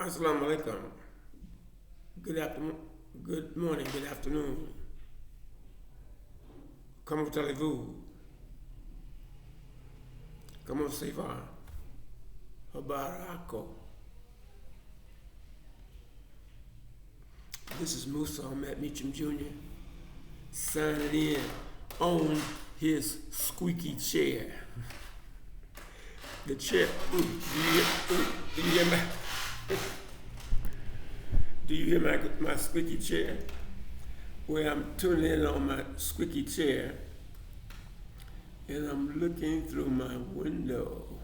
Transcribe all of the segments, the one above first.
Assalamu alaikum. Good afternoon. Good morning. Good afternoon. Comment allez-vous? Comment ça va? Habarako. This is Musa Ahmed Meacham Jr. signing in on his squeaky chair. The chair. Do you hear my? Do you hear my squeaky chair? Where I'm tuning in on my squeaky chair, and I'm looking through my window,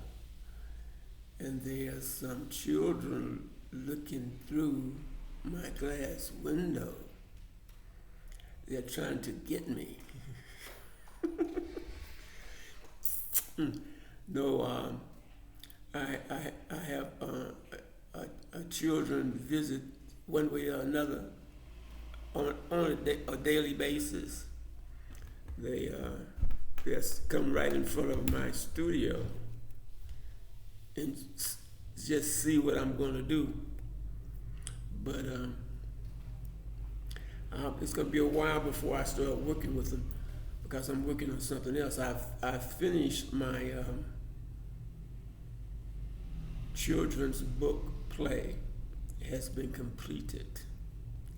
and there's some children looking through my glass window. They're trying to get me. No, I have children visit one way or another on a daily basis. They just come right in front of my studio and just see what I'm going to do. But it's going to be a while before I start working with them because I'm working on something else. I've finished my children's book play. Has been completed.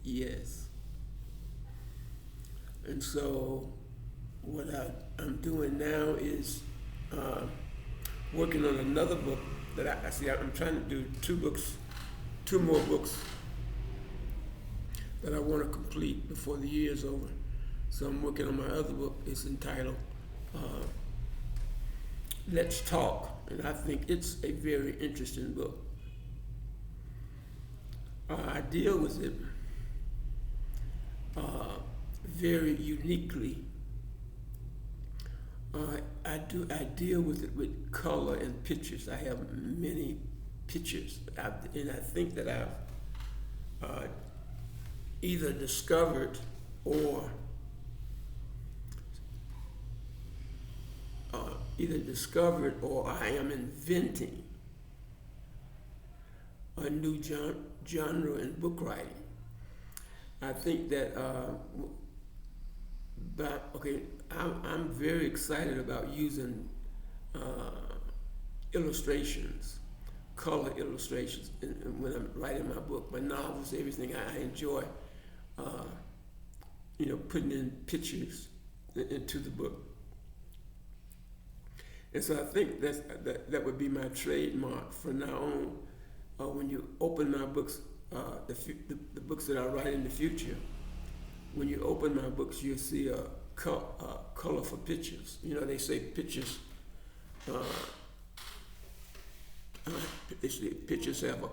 Yes. And so what I'm doing now is working on another book that I'm trying to do two more books that I want to complete before the year is over. So I'm working on my other book. It's entitled Let's Talk, and I think it's a very interesting book. I deal with it very uniquely. I deal with it with color and pictures. I have many pictures, and I think that I've either discovered or I am inventing a new genre in book writing. I think that, I'm very excited about using illustrations, color illustrations, when I'm writing my book, my novels, everything. I enjoy, putting in pictures into the book. And so I think that would be my trademark from now on. When you open my books, the books that I write in the future, when you open my books, you'll see colorful pictures. They say pictures. Pictures have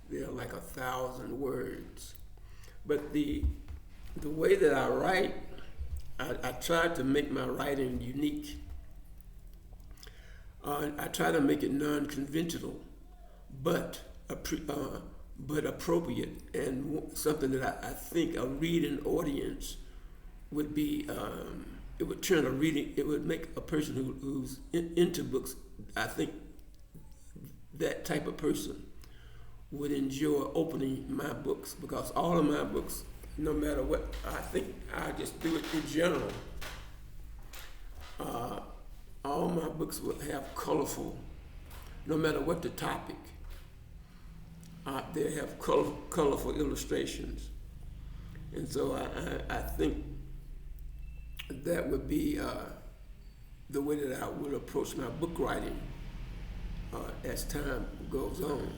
they're like 1,000 words. But the way that I write, I try to make my writing unique. I try to make it non-conventional, but appropriate, and something that I think a reading audience would be. It would turn it would make a person who's into books. I think that type of person would enjoy opening my books, because all of my books, no matter what, I think I just do it in general. All my books will have colorful, no matter what the topic. They have colorful illustrations. And so I think that would be the way that I would approach my book writing as time goes on.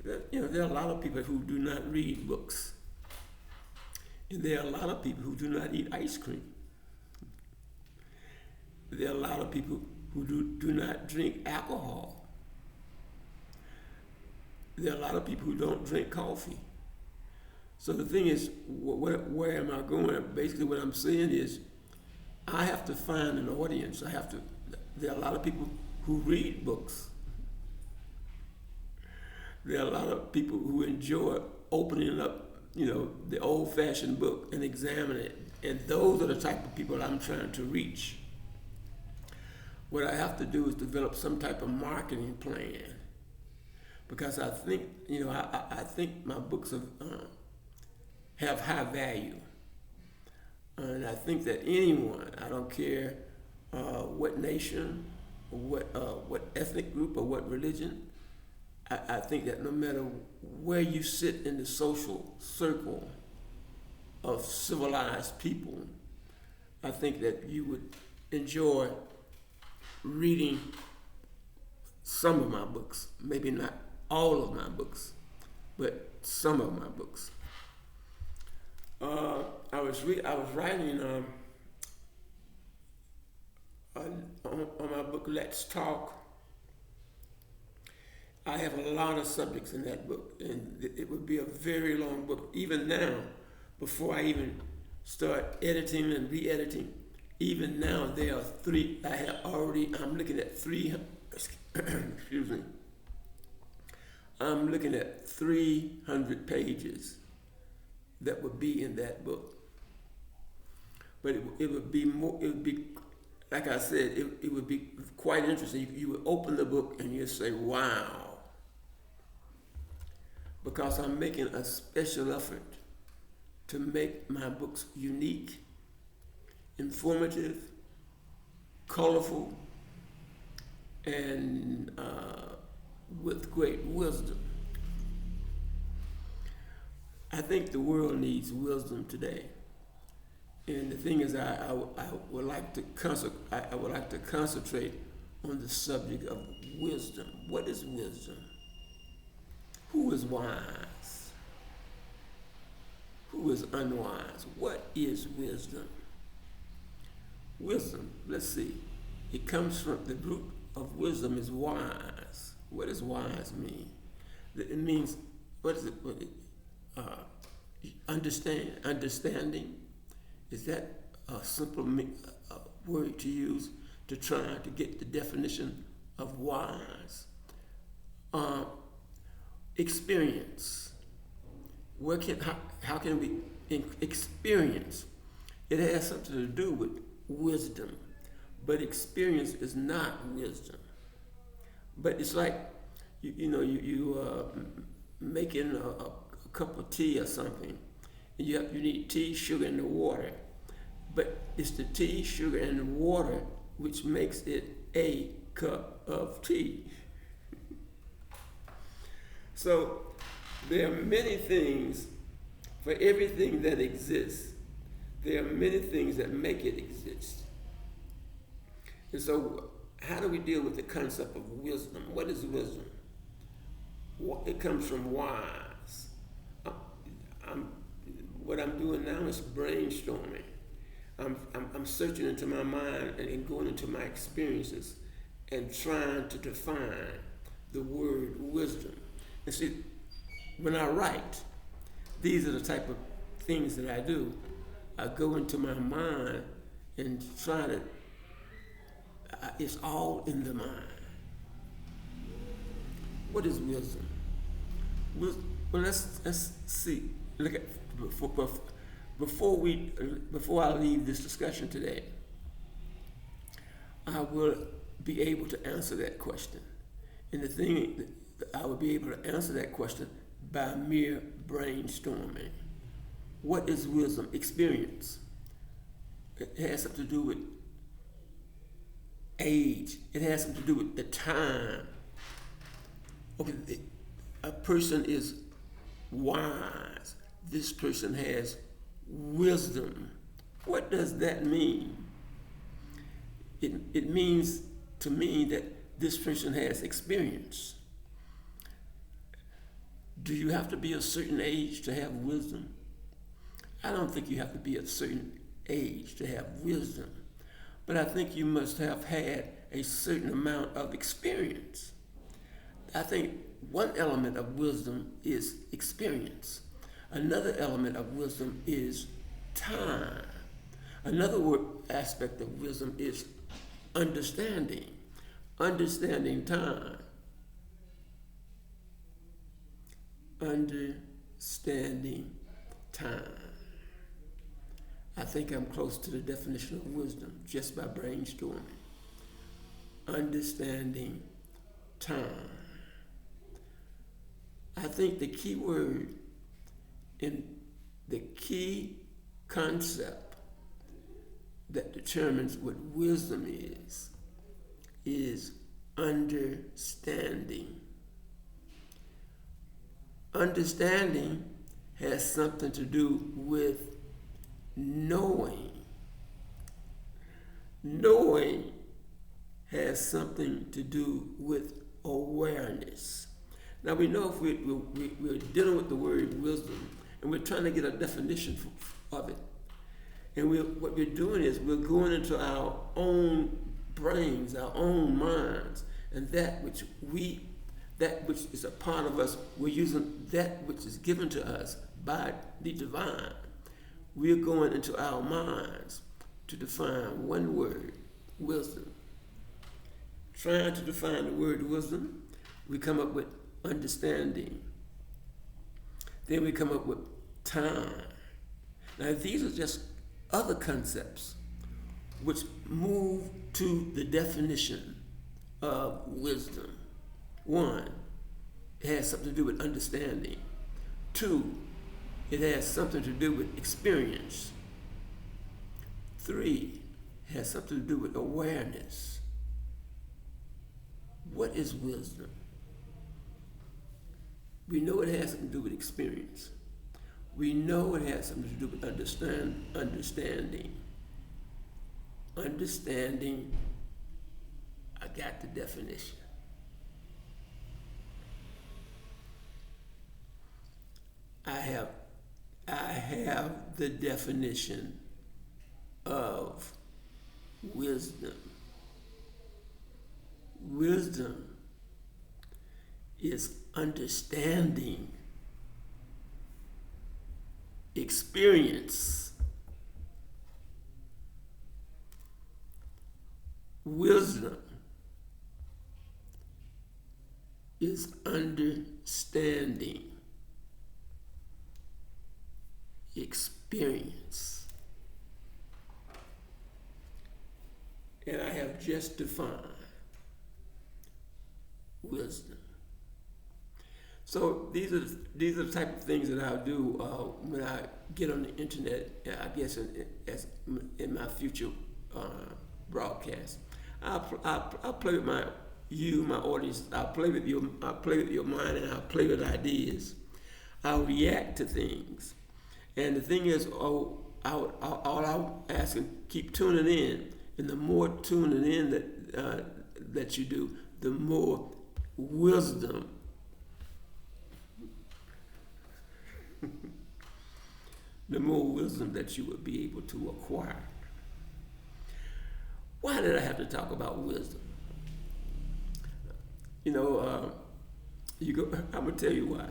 There are a lot of people who do not read books. And there are a lot of people who do not eat ice cream. There are a lot of people who do not drink alcohol. There are a lot of people who don't drink coffee. So the thing is, where am I going? Basically what I'm saying is, I have to find an audience. There are a lot of people who read books. There are a lot of people who enjoy opening up, the old-fashioned book and examining it. And those are the type of people I'm trying to reach. what I have to do is develop some type of marketing plan, because I think, I think my books have high value. And I think that anyone, I don't care what nation, or what ethnic group, or what religion, I think that no matter where you sit in the social circle of civilized people, I think that you would enjoy reading some of my books. Maybe not all of my books, but some of my books. I was writing on my book, Let's Talk. I have a lot of subjects in that book, and it would be a very long book. Even now, before I even start editing and re-editing, even now there are I'm looking at excuse me, I'm looking at 300 pages that would be in that book. But it would be like I said, it would be quite interesting. You would open the book and you'd say, wow. Because I'm making a special effort to make my books unique, informative, colorful, and with great wisdom. I think the world needs wisdom today. And the thing is, I would like to concentrate on the subject of wisdom. What is wisdom? Who is wise? Who is unwise? What is wisdom? Wisdom, let's see. It comes from the root of wisdom is wise. What does wise mean? It means, what is it? Understanding. Is that a simple word to use to try to get the definition of wise? Experience. How can we experience? It has something to do with wisdom, but experience is not wisdom. But it's like you making a cup of tea or something, and you need tea, sugar, and the water. But it's the tea, sugar, and the water which makes it a cup of tea. So there are many things, for everything that exists, there are many things that make it exist. And so how do we deal with the concept of wisdom? What is wisdom? It comes from wise. What I'm doing now is brainstorming. I'm searching into my mind and going into my experiences and trying to define the word wisdom. And see, when I write, these are the type of things that I do. I go into my mind and try to, it's all in the mind. What is wisdom? Well, let's see. Look at before I leave this discussion today, I will be able to answer that question. And the thing, I will be able to answer that question by mere brainstorming. What is wisdom? Experience. It has something to do with age. It has something to do with the time. Okay, a person is wise. This person has wisdom. What does that mean? It means to me that this person has experience. Do you have to be a certain age to have wisdom? I don't think you have to be a certain age to have wisdom, but I think you must have had a certain amount of experience. I think one element of wisdom is experience. Another element of wisdom is time. Another aspect of wisdom is understanding. Understanding time. Understanding time. I think I'm close to the definition of wisdom just by brainstorming. understanding time. I think the key word in the key concept that determines what wisdom is understanding. Understanding has something to do with knowing. Knowing has something to do with awareness. Now we know if we're dealing with the word wisdom and we're trying to get a definition of it. And what we're doing is we're going into our own brains, our own minds, and that which is a part of us, we're using that which is given to us by the divine. We're going into our minds to define one word, wisdom. Trying to define the word wisdom, we come up with understanding. Then we come up with time. Now these are just other concepts which move to the definition of wisdom. One, it has something to do with understanding. Two, it has something to do with experience. Three, it has something to do with awareness. What is wisdom? We know it has something to do with experience. We know it has something to do with understanding. Understanding, I got the definition. I have the definition of wisdom. Wisdom is understanding, experience. Wisdom is understanding, experience. And I have just defined wisdom. So these are the type of things that I'll do when I get on the internet. I guess in my future broadcast, I'll play with my audience. I'll play with your mind, and I'll play with ideas. I'll react to things, and the thing is, all I'm asking, keep tuning in, and the more tuning in that you do, the more wisdom. The more wisdom that you would be able to acquire. Why did I have to talk about wisdom? I'm gonna tell you why.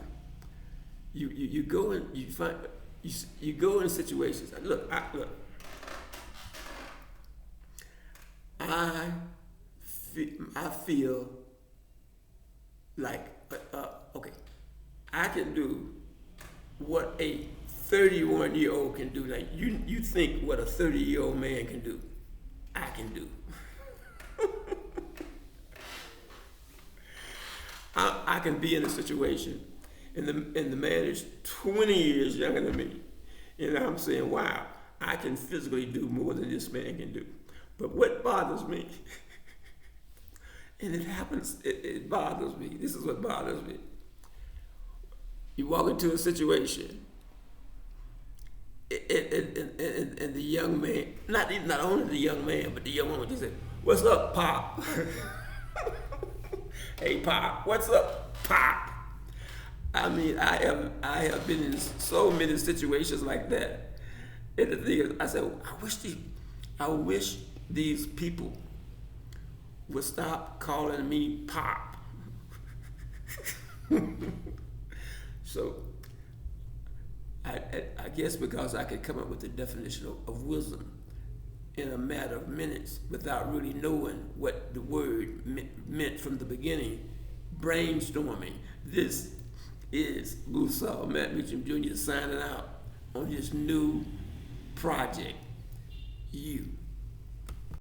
You go in, you go in situations. Look. I feel like okay, I can do what a 31-year-old can do. Like you think what a 30-year-old man can do, I can do. I can be in a situation, and the man is 20 years younger than me, and I'm saying, wow, I can physically do more than this man can do. But what bothers me, and it happens, it bothers me. This is what bothers me. You walk into a situation, and the young man, not only the young man, but the young woman just said, "What's up, Pop?" "Hey, Pop, what's up, Pop?" I mean, I have been in so many situations like that. And the thing is, I said, I wish these people would stop calling me Pop. So I guess because I could come up with the definition of wisdom in a matter of minutes without really knowing what the word meant from the beginning. Brainstorming. This is Musa Matt Mitchum Jr. signing out on this new project. You.